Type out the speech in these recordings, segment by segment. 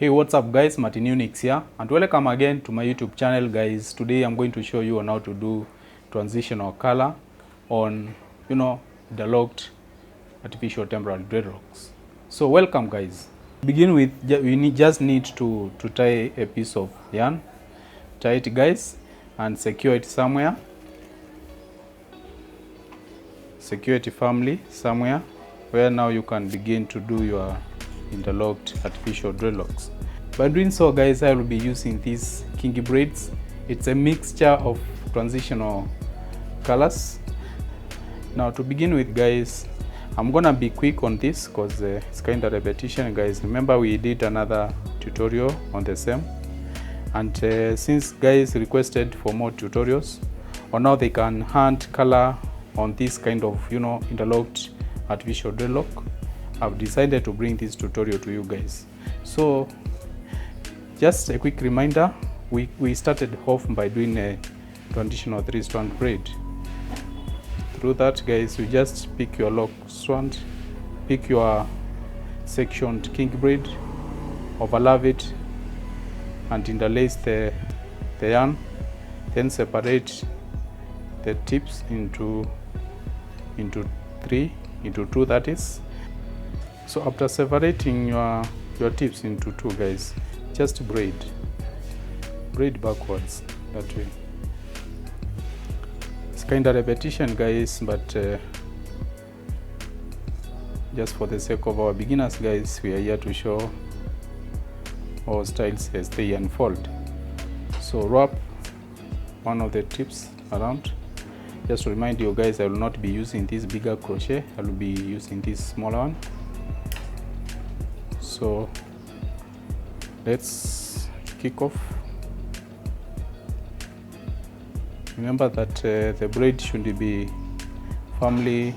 Hey, what's up guys, Martin Unix here and welcome again to my YouTube channel guys. Today I'm going to show you on how to do transitional color on the locked artificial temporal dreadlocks. So welcome guys. Begin with, we just need to tie a piece of yarn. Tie it guys and secure it somewhere. Secure it firmly somewhere where now you can begin to do your interlocked artificial dreadlocks. By doing so guys, I will be using these kinky braids. It's a mixture of transitional colors. Now to begin with guys, I'm gonna be quick on this because it's kind of repetition guys. Remember we did another tutorial on the same, and since guys requested for more tutorials on how they can hand color on this kind of interlocked artificial dreadlock, I've decided to bring this tutorial to you guys. So just a quick reminder, we started off by doing a transitional 3-strand braid. Through that guys, you just pick your lock strand, pick your sectioned kink braid, overlap it and interlace the yarn, then separate the tips into two, that is. So after separating your tips into two guys, just braid backwards that way. It's kind of repetition guys, but just for the sake of our beginners guys, we are here to show our styles as they unfold. So wrap one of the tips around. Just to remind you guys, I will not be using this bigger crochet, I will be using this smaller one. So let's kick off. Remember that the braid should be firmly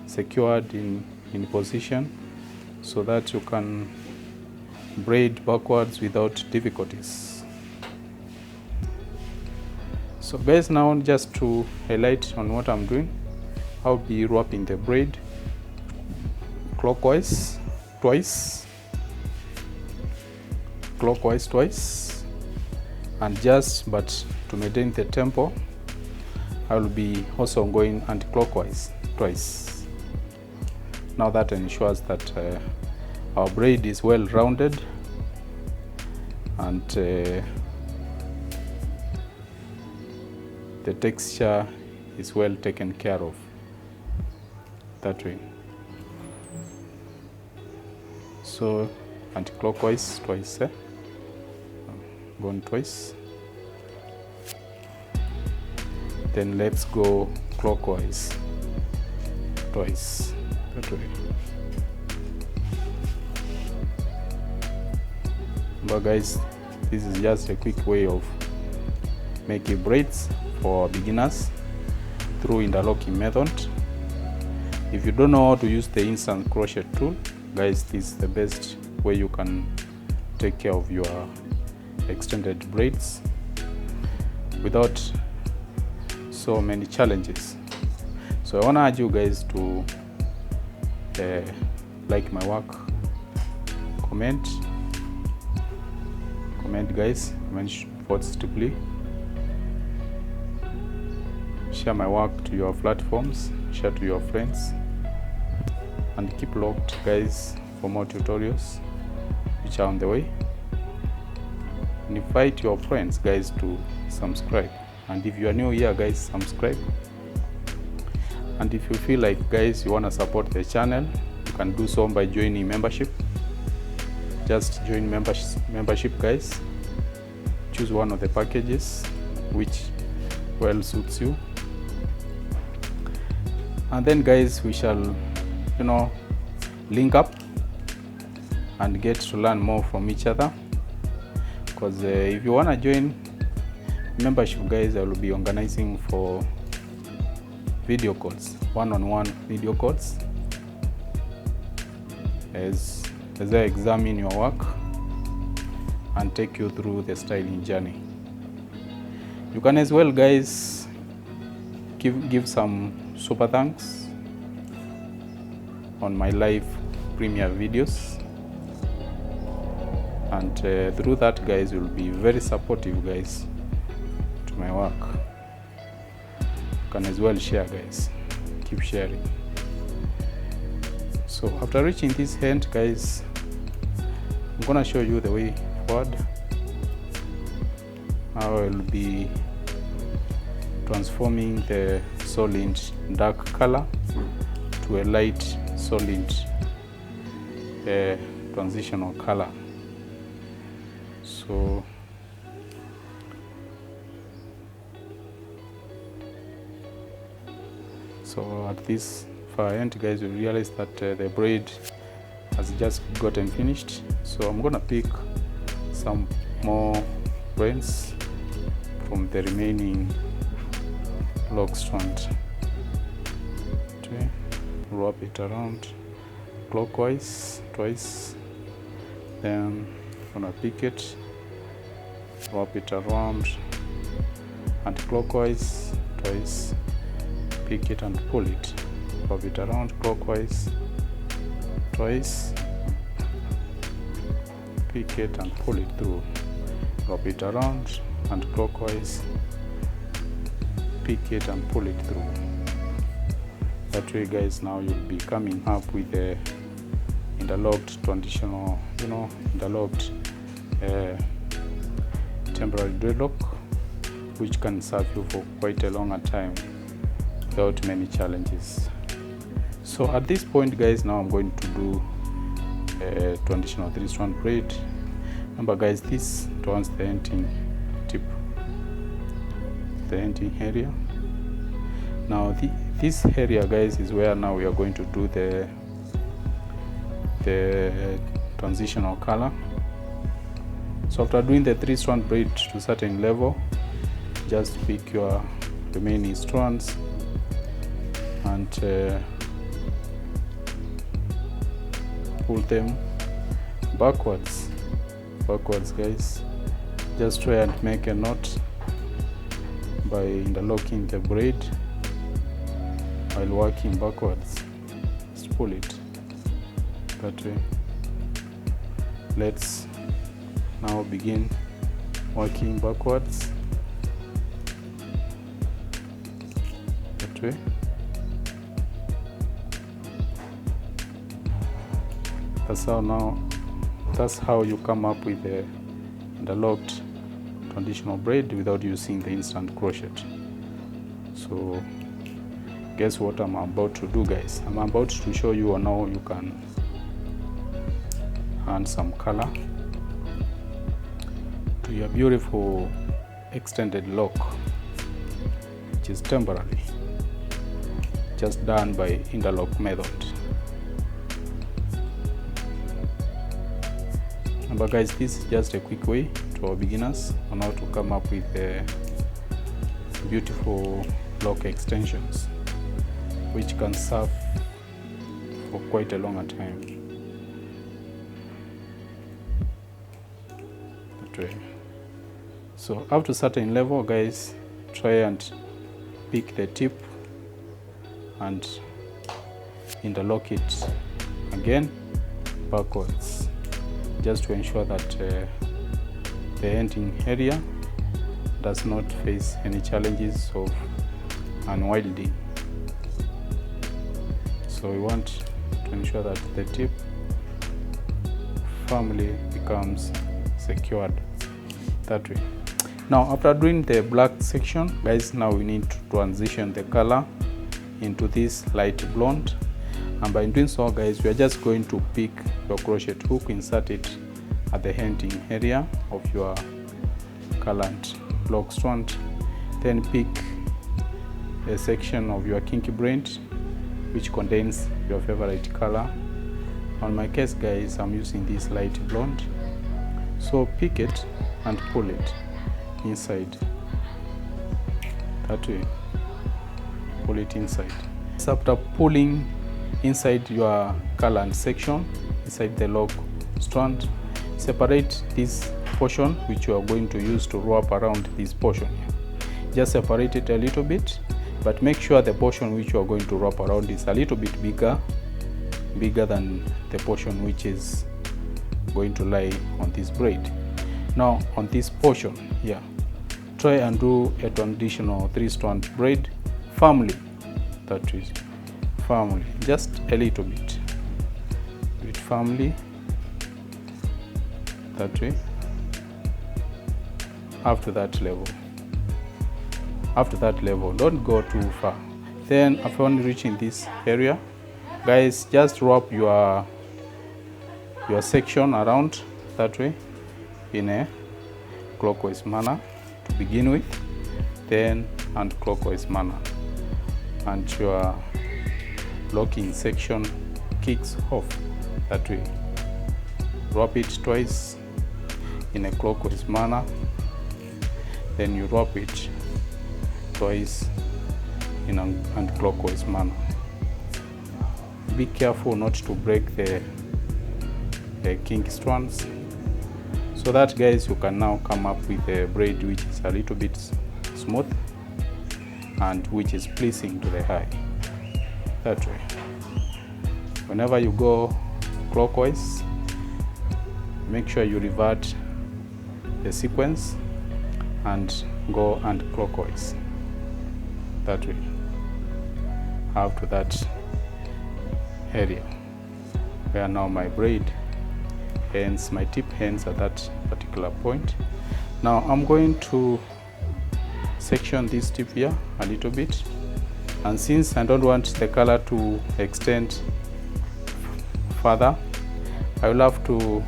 secured in position so that you can braid backwards without difficulties. So guys, now just to highlight on what I'm doing, I'll be wrapping the braid clockwise twice, and but to maintain the tempo, I will be also going anti-clockwise twice. Now that ensures that our braid is well rounded and the texture is well taken care of that way. So anti-clockwise twice, going twice, then let's go clockwise twice that way. But guys, this is just a quick way of making braids for beginners through interlocking method. If you don't know how to use the instant crochet tool guys, this is the best way you can take care of your extended braids without so many challenges. So I want to urge you guys to like my work, comment guys, comment positively, share my work to your platforms, share to your friends, and keep locked guys for more tutorials which are on the way. And invite your friends guys to subscribe, and if you are new here guys, subscribe. And if you feel like guys you want to support the channel, you can do so by joining membership. Just join membership guys, choose one of the packages which well suits you, and then guys we shall link up and get to learn more from each other. Because if you want to join membership guys, I will be organizing for video calls, one-on-one video calls, as I examine your work and take you through the styling journey. You can as well guys give some super thanks on my live premiere videos. and through that, guys, will be very supportive, guys, to my work. You can as well share, guys, keep sharing. So after reaching this end, guys, I'm gonna show you the way forward. I will be transforming the solid dark color to a light solid transitional color. So at this far end, guys, you realize that the braid has just gotten finished. So I'm gonna pick some more braids from the remaining lock strand. Okay, wrap it around clockwise twice, then I'm gonna pick it, wrap it around anti-clockwise twice, pick it and pull it, wrap it around clockwise twice, pick it and pull it through, wrap it around and clockwise, pick it and pull it through. That way, guys, now you'll be coming up with the interlocked transitional, interlocked temporary dreadlock, which can serve you for quite a longer time without many challenges. So at this point, guys, now I'm going to do a transitional 3-strand braid. Remember, guys, this towards the ending tip, the ending area. Now this area, guys, is where now we are going to do the transitional color. So after doing the 3-strand braid to a certain level, just pick your remaining strands and pull them backwards, guys. Just try and make a knot by interlocking the braid while working backwards. Just pull it that way. Let's now begin working backwards that way. That's how you come up with the interlocked transitional braid without using the instant crochet. So guess what I'm about to do, guys? I'm about to show you on how you can add some color to your beautiful extended lock, which is temporary, just done by interlock method. But guys, this is just a quick way to our beginners on how to come up with beautiful lock extensions, which can serve for quite a longer time. That way. So up to a certain level, guys, try and pick the tip and interlock it again backwards, just to ensure that the ending area does not face any challenges of unwinding. So we want to ensure that the tip firmly becomes secured that way. Now after doing the black section, guys, now we need to transition the color into this light blonde, and by doing so, guys, we are just going to pick your crochet hook, insert it at the ending area of your colored lock strand, then pick a section of your kinky braid which contains your favorite color. On my case, guys, I'm using this light blonde, so pick it and pull it inside that way. Pull it inside. So after pulling inside your colored section, inside the lock strand, separate this portion which you are going to use to wrap around this portion here. Just separate it a little bit, but make sure the portion which you are going to wrap around is a little bit bigger than the portion which is going to lie on this braid. Now on this portion here, try and do a traditional 3-strand braid firmly. That is firmly, just a little bit. Do it firmly, that way, up to that level. After that level, don't go too far. Then upon reaching this area, guys, just wrap your section around that way in a clockwise manner to begin with, then anti-clockwise manner, and your locking section kicks off that way. Wrap it twice in a clockwise manner, then you wrap it twice in an anti-clockwise manner. Be careful not to break the kinky strands, so that, guys, you can now come up with a braid which is a little bit smooth and which is pleasing to the eye. That way, whenever you go clockwise, make sure you revert the sequence and go anti-clockwise. That way, up to that area where now my braid ends, my tip ends at that particular point. Now I'm going to section this tip here a little bit, and since I don't want the color to extend further, I will have to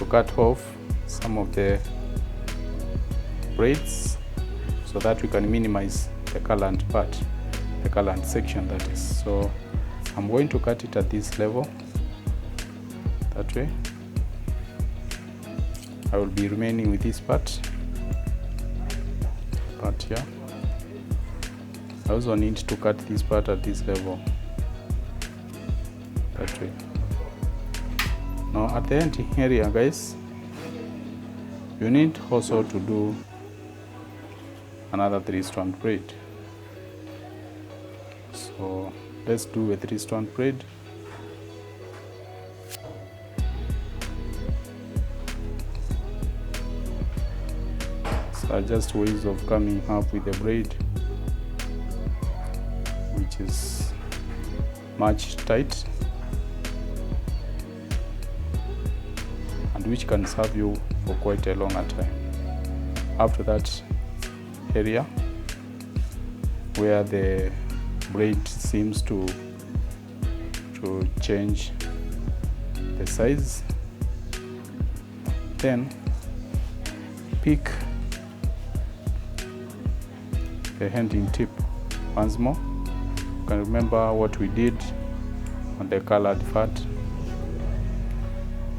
cut off some of the braids so that we can minimize the current part, the current section, that is. So I'm going to cut it at this level, that way. I will be remaining with this part here. I also need to cut this part at this level, that way. Now at the end area, guys, you need also to do another 3-strand braid. So let's do a 3-strand braid. So are just ways of coming up with a braid which is much tight and which can serve you for quite a longer time. After that area where the braid seems to change the size, then pick the ending tip once more. You can remember what we did on the colored part.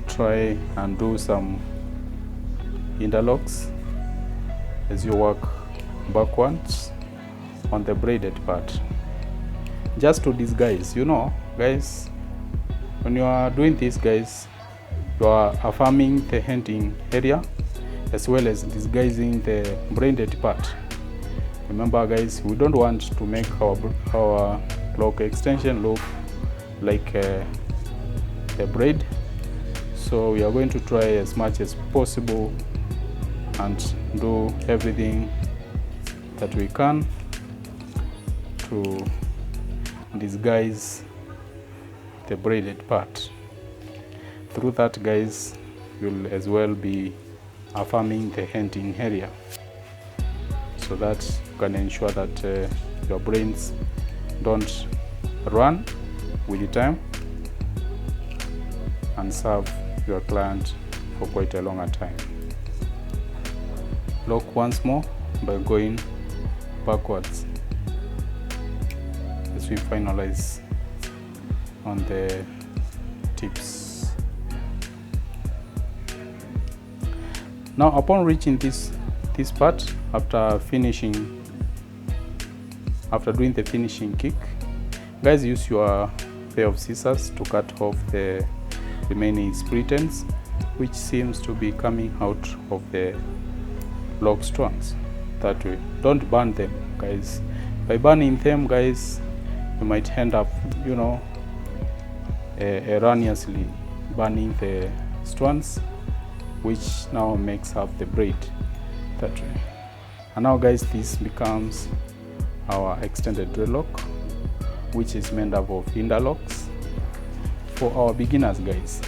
Try and do some interlocks as you work backwards on the braided part, just to disguise, you know, guys, when you are doing this, guys, you are affirming the ending area as well as disguising the braided part. Remember, guys, we don't want to make our clock extension look like a braid, so we are going to try as much as possible and do everything that we can to disguise the braided part. Through that, guys, you'll as well be affirming the ending area, so that you can ensure that your brains don't run with the time and serve your client for quite a longer time. Lock once more by going backwards as we finalize on the tips. Now upon reaching this part, after doing the finishing kick, guys, use your pair of scissors to cut off the remaining split ends which seems to be coming out of the lock strands. That way, don't burn them, guys. By burning them, guys, you might end up, you know, erroneously burning strands, which now makes up the braid that way. And now guys, this becomes our extended dreadlock, which is made up of interlocks. For our beginners guys,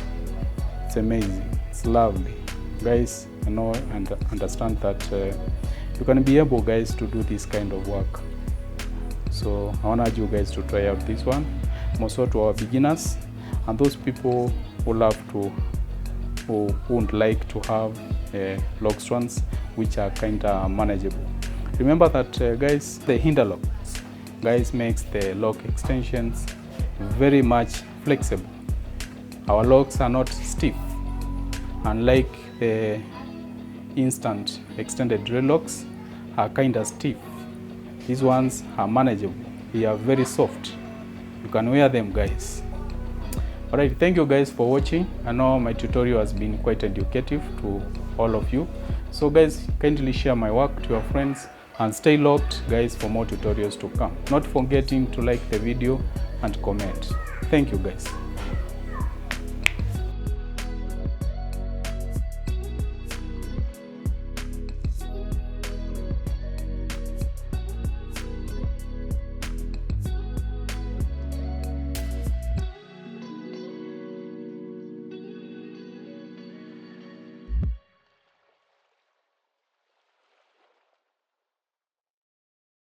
it's amazing, it's lovely guys. I know and understand that you can be able guys to do this kind of work, so I want to urge you guys to try out this one, more so to our beginners and those people who love to, who would like to have lock strands which are kind of manageable. Remember that guys, the interlocks guys makes the lock extensions very much flexible. Our locks are not stiff, unlike the instant extended dreadlocks are kind of stiff. These ones are manageable, they are very soft, you can wear them guys. Alright, thank you guys for watching. I know my tutorial has been quite educative to all of you, so guys, kindly share my work to your friends and stay locked guys for more tutorials to come, not forgetting to like the video and comment. Thank you guys.